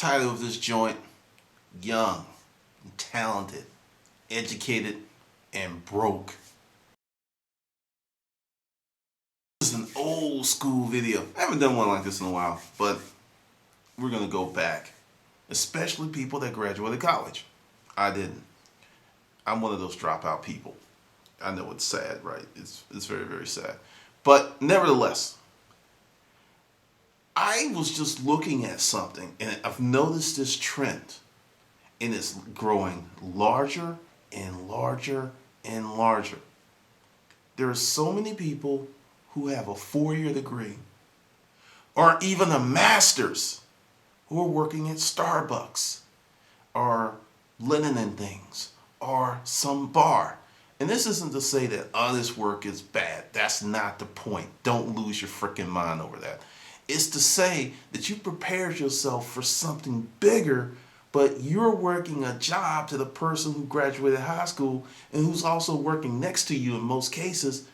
Title of this joint: Young, Talented, Educated, and Broke. This is an old school video. I haven't done one like this in a while, but we're gonna go back. Especially people that graduated college. I didn't. I'm one of those dropout people. I know it's sad, right? It's very, very sad. But nevertheless, I was just looking at something and I've noticed this trend, and it's growing larger and larger and larger. There are so many people who have a 4-year degree or even a master's who are working at Starbucks or linen and things or some bar. And this isn't to say that honest work is bad. That's not the point. Don't lose your freaking mind over that. It's to say that you prepared yourself for something bigger, but you're working a job to the person who graduated high school and who's also working next to you in most cases.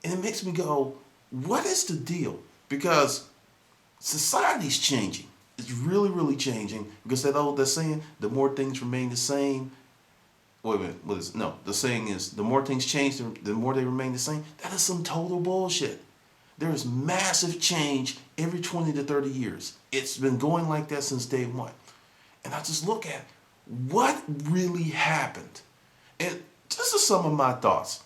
And it makes me go, what is the deal? Because society's changing. It's really, really changing. Because that saying, the more things remain the same. Wait a minute, what is it? No, the saying is, the more things change, the more they remain the same. That is some total bullshit. There is massive change every 20 to 30 years. It's been going like that since day one. And I just look at what really happened. And this is some of my thoughts.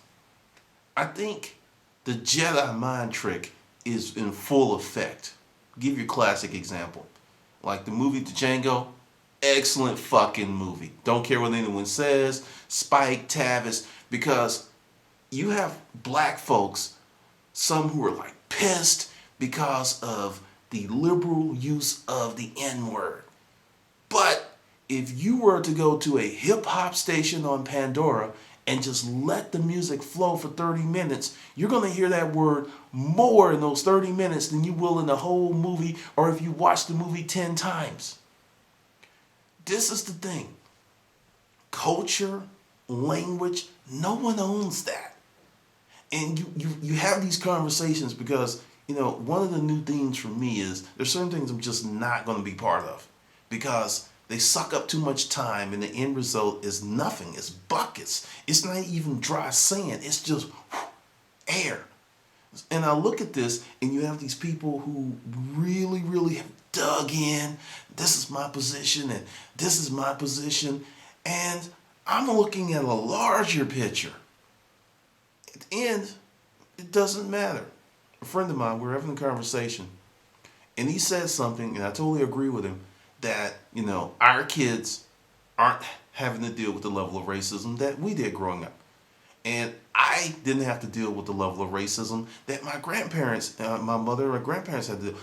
I think the Jedi mind trick is in full effect. I'll give you a classic example. Like the movie Django, excellent fucking movie. Don't care what anyone says. Spike, Tavis, because you have black folks, some who are like pissed because of the liberal use of the N-word. But if you were to go to a hip-hop station on Pandora and just let the music flow for 30 minutes, you're going to hear that word more in those 30 minutes than you will in the whole movie, or if you watch the movie 10 times. This is the thing. Culture, language, no one owns that. And you have these conversations because, one of the new themes for me is there's certain things I'm just not going to be part of because they suck up too much time and the end result is nothing. It's buckets. It's not even dry sand. It's just air. And I look at this and you have these people who really, really have dug in. This is my position and this is my position. And I'm looking at a larger picture. At the end, it doesn't matter. A friend of mine, we were having a conversation, and he said something, and I totally agree with him, that, our kids aren't having to deal with the level of racism that we did growing up. And I didn't have to deal with the level of racism that my grandparents, my mother and grandparents had to deal.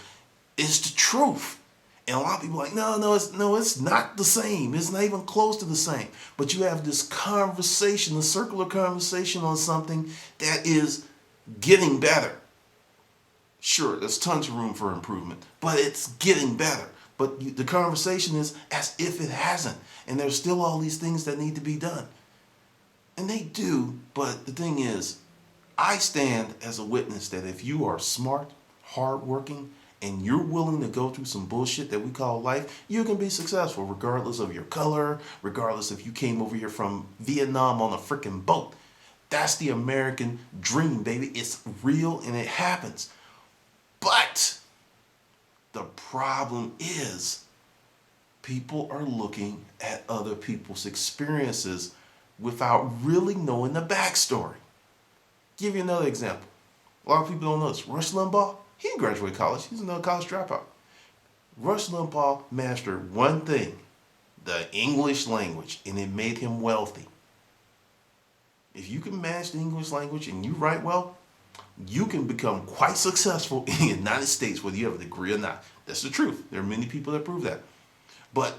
It's the truth. And a lot of people are like, no, it's not the same. It's not even close to the same. But you have this conversation, a circular conversation on something that is getting better. Sure, there's tons of room for improvement, but it's getting better. But the conversation is as if it hasn't. And there's still all these things that need to be done. And they do, but the thing is, I stand as a witness that if you are smart, hardworking, and you're willing to go through some bullshit that we call life, you can be successful regardless of your color, regardless if you came over here from Vietnam on a freaking boat. That's the American dream, baby. It's real and it happens. But the problem is people are looking at other people's experiences without really knowing the backstory. Give you another example. A lot of people don't know this. Rush Limbaugh, he didn't graduate college. He's another college dropout. Rush Limbaugh mastered one thing, the English language, and it made him wealthy. If you can master the English language and you write well, you can become quite successful in the United States, whether you have a degree or not. That's the truth. There are many people that prove that. But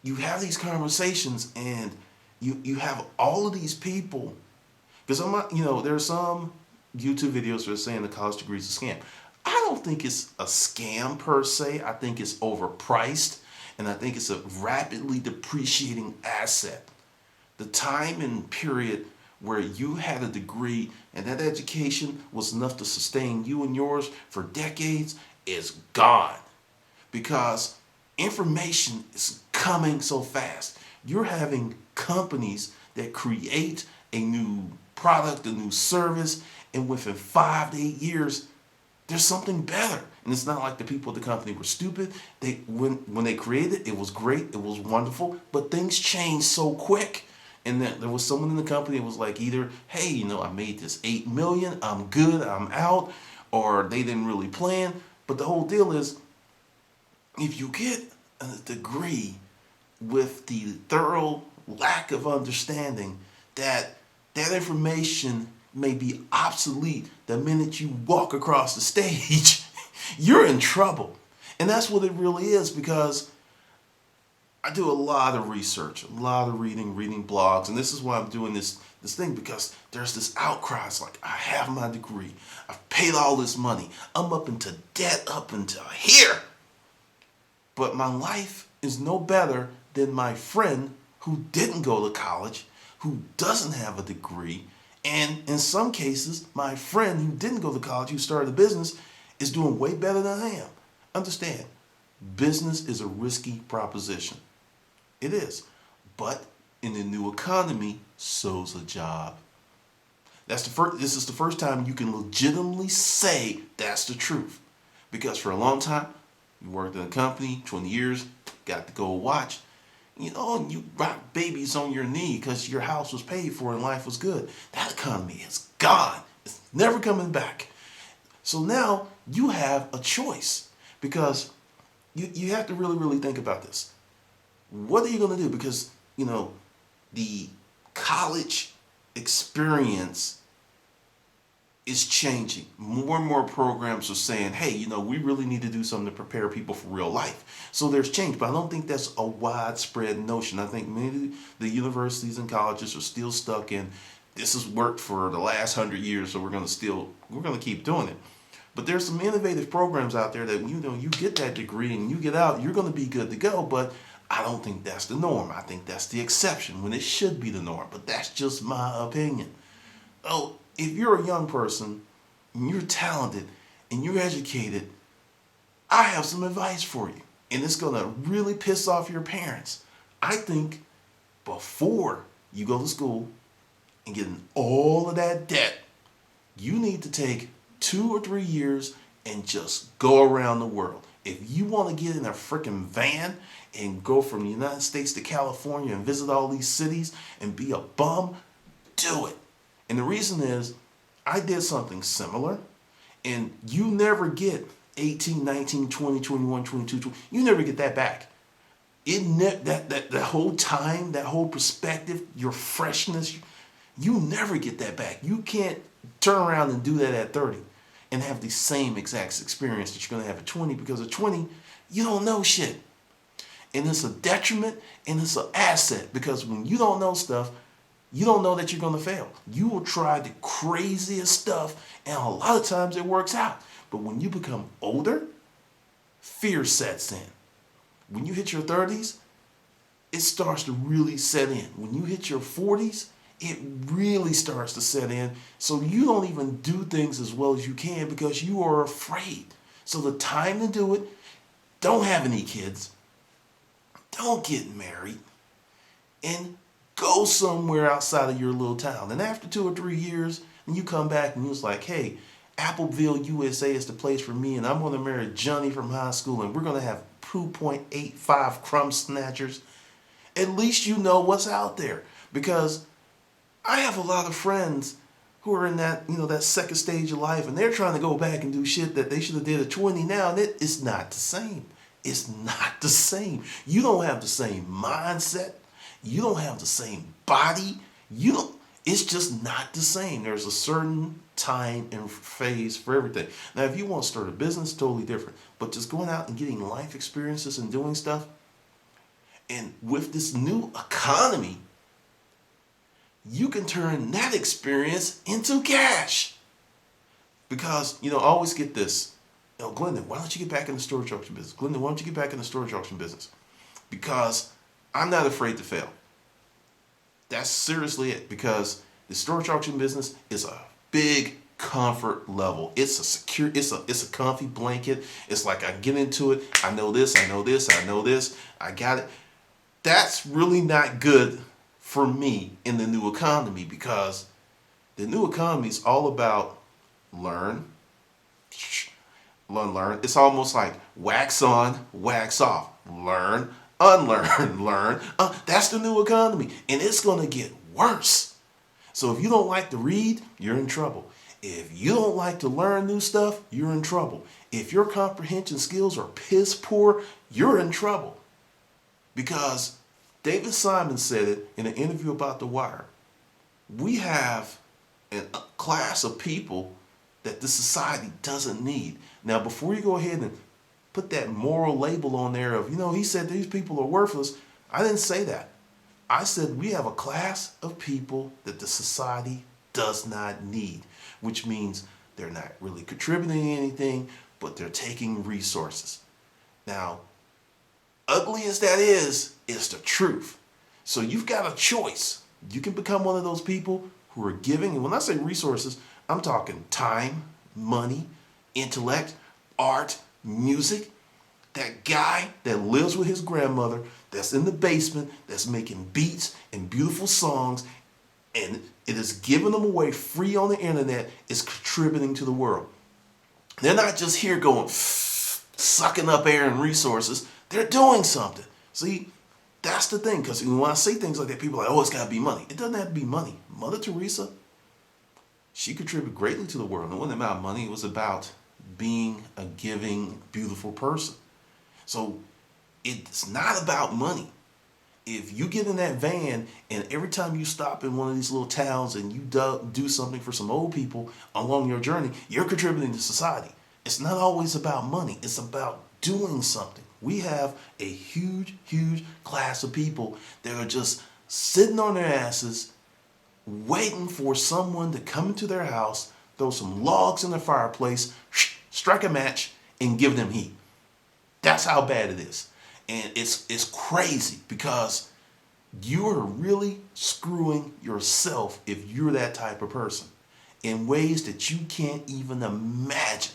you have these conversations and you have all of these people, because I'm not, there are some YouTube videos that are saying the college degree is a scam. I don't think it's a scam per se. I think it's overpriced, and I think it's a rapidly depreciating asset. The time and period where you had a degree and that education was enough to sustain you and yours for decades is gone. Because Information is coming so fast. You're having companies that create a new product, a new service, and within 5 to 8 years, there's something better. And it's not like the people at the company were stupid. When they created it, it was great, it was wonderful, but things changed so quick. And then there was someone in the company that was like either, hey, I made this 8 million, I'm good, I'm out, or they didn't really plan. But the whole deal is, if you get a degree with the thorough lack of understanding that that information may be obsolete the minute you walk across the stage, you're in trouble. And that's what it really is, because I do a lot of research, a lot of reading blogs, and this is why I'm doing this thing, because there's this outcry. It's like, I have my degree, I've paid all this money, I'm up into debt up until here, but my life is no better than my friend who didn't go to college, who doesn't have a degree, and in some cases, my friend who didn't go to college, who started a business, is doing way better than I am. Understand, business is a risky proposition. It is. But in the new economy, so's a job. This is the first time you can legitimately say that's the truth. Because for a long time, you worked in a company, 20 years, got to go watch. And you rock babies on your knee because your house was paid for and life was good. That economy is gone. It's never coming back. So now you have a choice, because you have to really, really think about this. What are you going to do? Because, the college experience is changing. More and more programs are saying, hey, we really need to do something to prepare people for real life. So there's change, but I don't think that's a widespread notion. I think many of the universities and colleges are still stuck in, this has worked for the last 100 years, so we're going to keep doing it. But there's some innovative programs out there that, you get that degree and you get out, you're going to be good to go. But I don't think that's the norm. I think that's the exception when it should be the norm. But that's just my opinion. Oh, if you're a young person and you're talented and you're educated, I have some advice for you. And it's going to really piss off your parents. I think before you go to school and get in all of that debt, you need to take 2 or 3 years and just go around the world. If you want to get in a freaking van and go from the United States to California and visit all these cities and be a bum, do it. And the reason is, I did something similar, and you never get 18, 19, 20, 21, 22, 20. You never get that back. That whole time, that whole perspective, your freshness, you never get that back. You can't turn around and do that at 30 and have the same exact experience that you're going to have at 20, because at 20, you don't know shit. And it's a detriment and it's an asset, because when you don't know stuff, you don't know that you're going to fail. You will try the craziest stuff, and a lot of times it works out. But when you become older, fear sets in. When you hit your 30s, it starts to really set in. When you hit your 40s, it really starts to set in. So you don't even do things as well as you can because you are afraid. So the time to do it, don't have any kids, don't get married, and go somewhere outside of your little town. And after 2 or 3 years, and you come back and you was like, hey, Appleville, USA is the place for me, and I'm going to marry Johnny from high school, and we're going to have 2.85 crumb snatchers. At least you know what's out there. Because I have a lot of friends who are in that, that second stage of life, and they're trying to go back and do shit that they should have did at 20 now, and it's not the same. It's not the same. You don't have the same mindset. You don't have the same body. It's just not the same. There's a certain time and phase for everything. Now, if you want to start a business, totally different. But just going out and getting life experiences and doing stuff, and with this new economy, you can turn that experience into cash. Because, I always get this. Glendon, why don't you get back in the storage auction business? Glendon, why don't you get back in the storage auction business? Because I'm not afraid to fail. That's seriously it. Because the storage auction business is a big comfort level. It's a secure, it's a comfy blanket. It's like I get into it. I know this, I know this, I know this. I got it. That's really not good for me in the new economy, because the new economy is all about learn, learn. It's almost like wax on, wax off. Learn, unlearn, learn. That's the new economy, and it's going to get worse. So if you don't like to read, you're in trouble. If you don't like to learn new stuff, you're in trouble. If your comprehension skills are piss poor, you're in trouble. Because David Simon said it in an interview about The Wire. We have a class of people that the society doesn't need. Now, before you go ahead and put that moral label on there of, he said these people are worthless, I didn't say that. I said we have a class of people that the society does not need, which means they're not really contributing anything, but they're taking resources. Now, ugly as that is, it's the truth. So you've got a choice. You can become one of those people who are giving, and when I say resources, I'm talking time, money, intellect, art, music. That guy that lives with his grandmother, that's in the basement, that's making beats and beautiful songs, and it is giving them away free on the internet, is contributing to the world. They're not just here going, sucking up air and resources. They're doing something. See, that's the thing. Because when I say things like that, people are like, oh, it's got to be money. It doesn't have to be money. Mother Teresa, she contributed greatly to the world. It wasn't about money. It was about being a giving, beautiful person. So it's not about money. If you get in that van and every time you stop in one of these little towns and you do something for some old people along your journey, you're contributing to society. It's not always about money. It's about doing something. We have a huge, huge class of people that are just sitting on their asses, waiting for someone to come into their house, throw some logs in the fireplace, strike a match, and give them heat. That's how bad it is. And it's crazy, because you are really screwing yourself if you're that type of person in ways that you can't even imagine.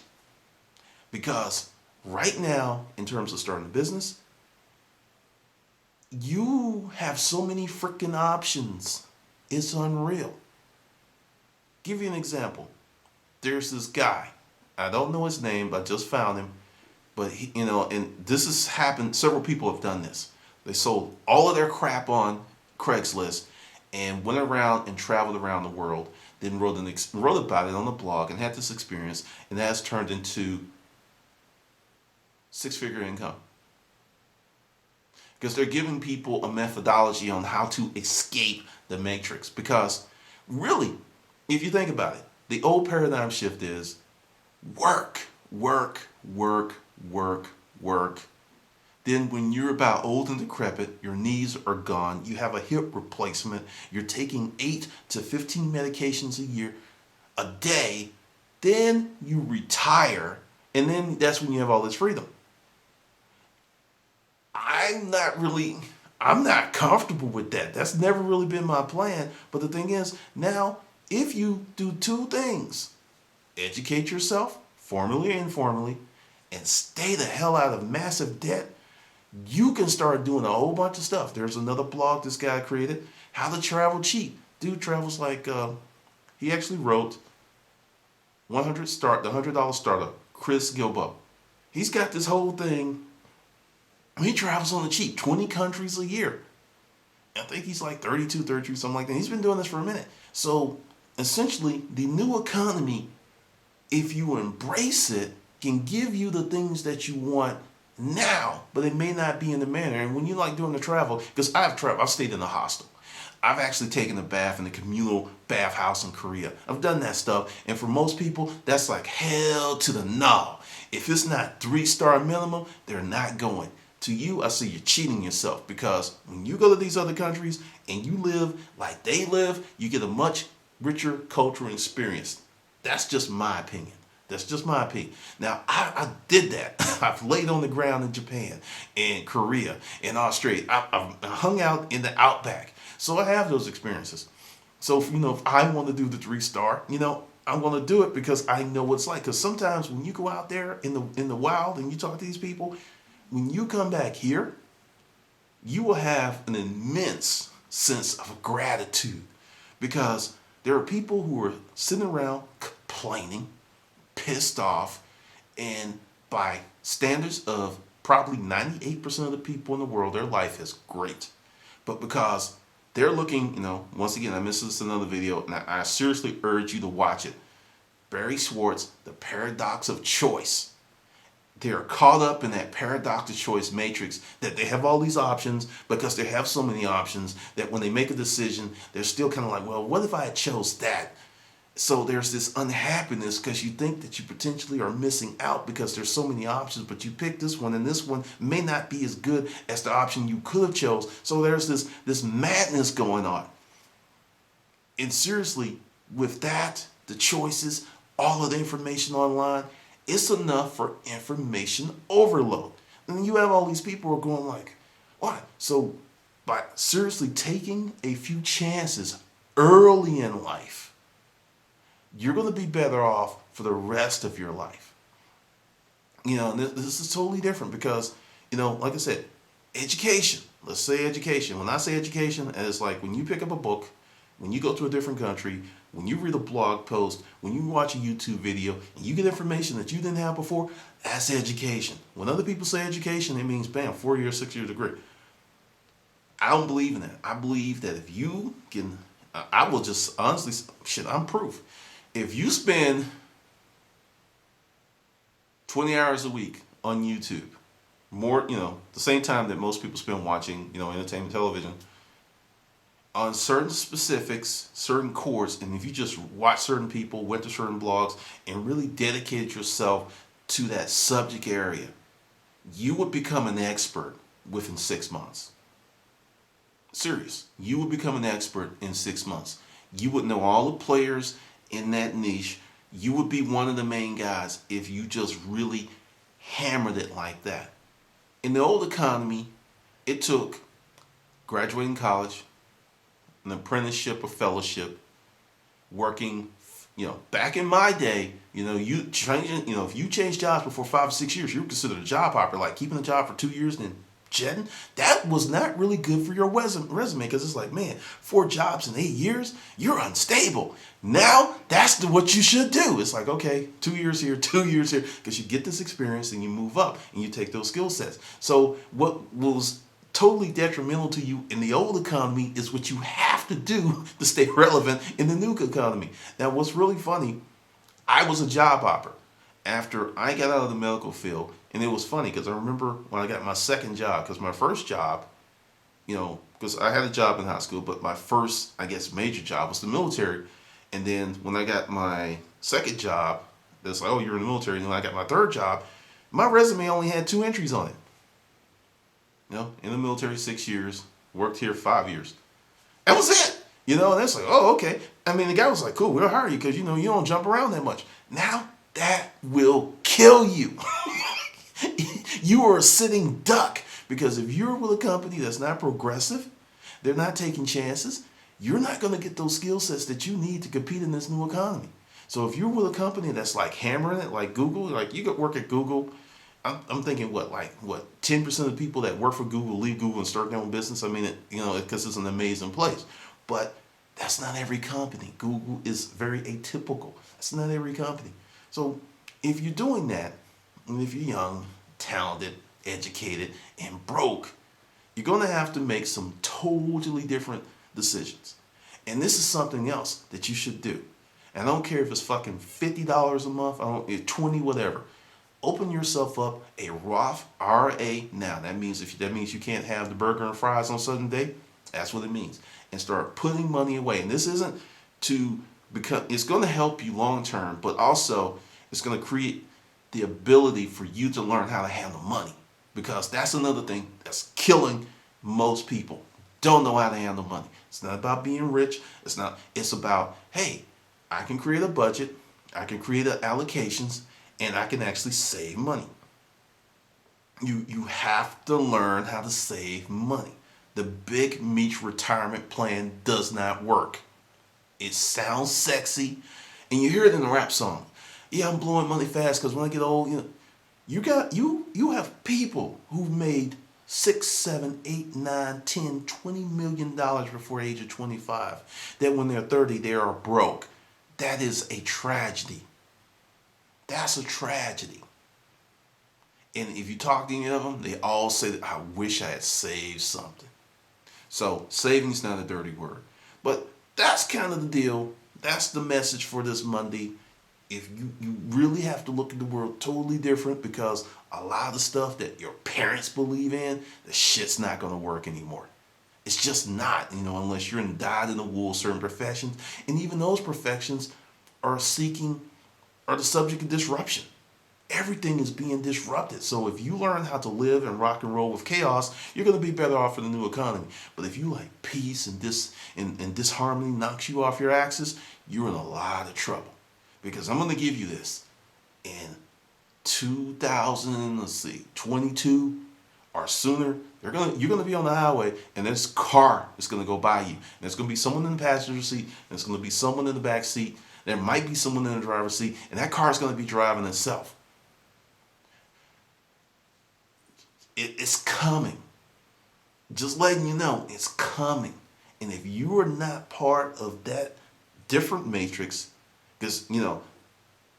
Because right now, in terms of starting a business, you have so many freaking options. It's unreal. Give you an example. There's this guy. I don't know his name, but I just found him. But he, and this has happened. Several people have done this. They sold all of their crap on Craigslist and went around and traveled around the world. Then wrote about it on the blog and had this experience, and that has turned into six-figure income. Because they're giving people a methodology on how to escape the matrix. Because really, if you think about it, the old paradigm shift is work, work, work, work, work. Then when you're about old and decrepit, your knees are gone, you have a hip replacement, you're taking 8 to 15 medications a day, then you retire, and then that's when you have all this freedom. I'm not comfortable with that. That's never really been my plan. But the thing is, now, if you do two things, educate yourself, formally or informally, and stay the hell out of massive debt, you can start doing a whole bunch of stuff. There's another blog this guy created, How to Travel Cheap. Dude travels like, he actually wrote the $100 startup, Chris Gilbo. He's got this whole thing. He travels on the cheap, 20 countries a year. I think he's like 32, something like that. He's been doing this for a minute. So essentially, the new economy, if you embrace it, can give you the things that you want now, but it may not be in the manner. And when you like doing the travel, because I've stayed in a hostel. I've actually taken a bath in a communal bathhouse in Korea. I've done that stuff. And for most people, that's like hell to the no. If it's not 3-star minimum, they're not going. To you, I say you're cheating yourself, because when you go to these other countries and you live like they live, you get a much richer cultural experience. That's just my opinion. Now, I did that. I've laid on the ground in Japan and Korea and Australia. I've hung out in the outback. So I have those experiences. So, if I want to do the 3-star, I'm going to do it because I know what it's like. Because sometimes when you go out there in the wild and you talk to these people, when you come back here, you will have an immense sense of gratitude, because there are people who are sitting around complaining, pissed off, and by standards of probably 98% of the people in the world, their life is great. But because they're looking, once again, I missed this in another video, and I seriously urge you to watch it. Barry Schwartz, The Paradox of Choice. They're caught up in that paradox of choice matrix, that they have all these options, because they have so many options that when they make a decision, they're still kind of like, well, what if I chose that? So there's this unhappiness because you think that you potentially are missing out because there's so many options, but you pick this one and this one may not be as good as the option you could have chose. So there's this madness going on. And seriously, with that, the choices, all of the information online, it's enough for information overload. And you have all these people who are going like, what? So by seriously taking a few chances early in life, you're going to be better off for the rest of your life. And this is totally different because, like I said, education. Let's say education. When I say education, it's like when you pick up a book, when you go to a different country, when you read a blog post, when you watch a YouTube video, and you get information that you didn't have before, that's education. When other people say education, it means, bam, 4-year, 6-year degree. I don't believe in that. I believe that if you can, I will just honestly, I'm proof. If you spend 20 hours a week on YouTube, more, the same time that most people spend watching, entertainment television, on certain specifics, certain courses, and if you just watch certain people, went to certain blogs, and really dedicated yourself to that subject area, you would become an expert within 6 months. Serious. You would become an expert in 6 months. You would know all the players in that niche. You would be one of the main guys if you just really hammered it like that. In the old economy, it took graduating college, an apprenticeship or fellowship, working, back in my day, you changing, if you changed jobs before 5 or 6 years, you were considered a job hopper, like keeping a job for 2 years and then jetting. That was not really good for your resume, because it's like, man, 4 jobs in 8 years, you're unstable. Now that's what you should do. It's like, okay, 2 years here, 2 years here, because you get this experience and you move up and you take those skill sets. So what was totally detrimental to you in the old economy is what you have to do to stay relevant in the new economy. Now, what's really funny, I was a job hopper after I got out of the medical field. And it was funny because I remember when I got my second job, because my first job, because I had a job in high school, but my first, I guess, major job was the military. And then when I got my second job, it's like, oh, you're in the military. And then when I got my third job, my resume only had 2 entries on it. In the military 6 years, worked here 5 years. That was it. And it's like, oh, okay. I mean, the guy was like, cool, we'll hire you because, you don't jump around that much. Now, that will kill you. You are a sitting duck, because if you're with a company that's not progressive, they're not taking chances, you're not going to get those skill sets that you need to compete in this new economy. So if you're with a company that's like hammering it, like Google, like you could work at Google, I'm thinking 10% of the people that work for Google leave Google and start their own business. I mean, because it's an amazing place. But that's not every company. Google is very atypical. That's not every company. So if you're doing that, and if you're young, talented, educated, and broke, you're going to have to make some totally different decisions. And this is something else that you should do. And I don't care if it's fucking $50 a month, I don't, 20, whatever. Open yourself up a Roth IRA now. That means you can't have the burger and fries on a certain day, that's what it means. And start putting money away. And this isn't to become, it's going to help you long term, but also it's going to create the ability for you to learn how to handle money. Because that's another thing that's killing most people. Don't know how to handle money. It's not about being rich. It's about, hey, I can create a budget, I can create allocations, and I can actually save money. You have to learn how to save money. The big meat retirement plan does not work. It sounds sexy, And you hear it in a rap song. Yeah, I'm blowing money fast because when I get old, you have people who've made 6, 7, 8, 9, 10, $20 million before the age of 25. That when they're 30, they are broke. That is a tragedy. That's a tragedy. And if you talk to any of them, they all say that I wish I had saved something. So saving's not a dirty word. But that's kind of the deal. That's the message for this Monday. If you really have to look at the world totally different, because a lot of the stuff that your parents believe in, the shit's not going to work anymore. It's just not, unless you're in dyed-in-the-wool certain professions. And even those professions are the subject of disruption. Everything is being disrupted. So if you learn how to live and rock and roll with chaos, you're going to be better off in the new economy. But if you like peace and disharmony knocks you off your axis, you're in a lot of trouble. Because I'm going to give you this. In 2022 or sooner, you're going to be on the highway, and this car is going to go by you. And there's going to be someone in the passenger seat, and there's going to be someone in the back seat. There might be someone in the driver's seat, and that car is going to be driving itself. It's coming. Just letting you know, it's coming. And if you are not part of that different matrix, because,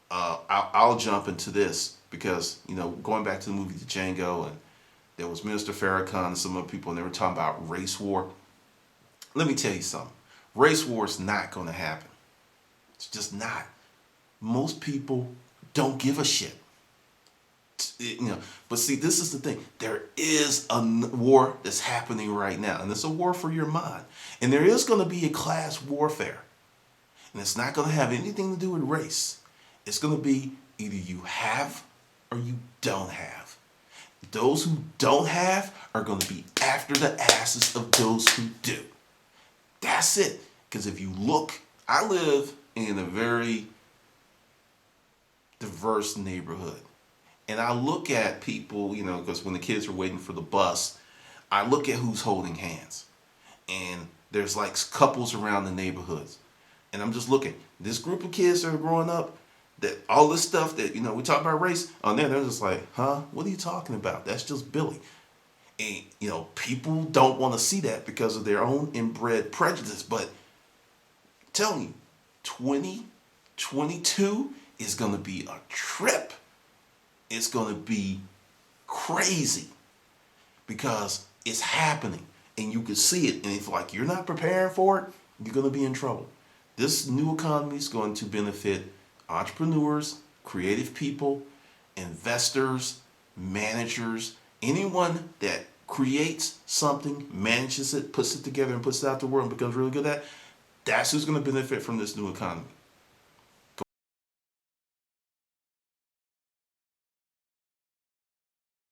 I'll jump into this because, going back to the movie Django, and there was Minister Farrakhan and some other people, and they were talking about race war. Let me tell you something. Race war is not going to happen. It's just not. Most people don't give a shit. But see, this is the thing. There is a war that's happening right now, and it's a war for your mind. And there is going to be a class warfare. And it's not going to have anything to do with race. It's going to be either you have or you don't have. Those who don't have are going to be after the asses of those who do. That's it. Because if you look, I live in a very diverse neighborhood. And I look at people, because when the kids are waiting for the bus, I look at who's holding hands. And there's like couples around the neighborhoods. And I'm just looking. This group of kids that are growing up, that all this stuff that, we talk about race, on there, they're just like, huh? What are you talking about? That's just Billy. And, people don't want to see that because of their own inbred prejudice. But I'm telling you, 2022 is going to be a trip. It's going to be crazy because it's happening and you can see it. And if you're not preparing for it, you're going to be in trouble. This new economy is going to benefit entrepreneurs, creative people, investors, managers, anyone that creates something, manages it, puts it together and puts it out to the world and becomes really good at it. That's who's going to benefit from this new economy.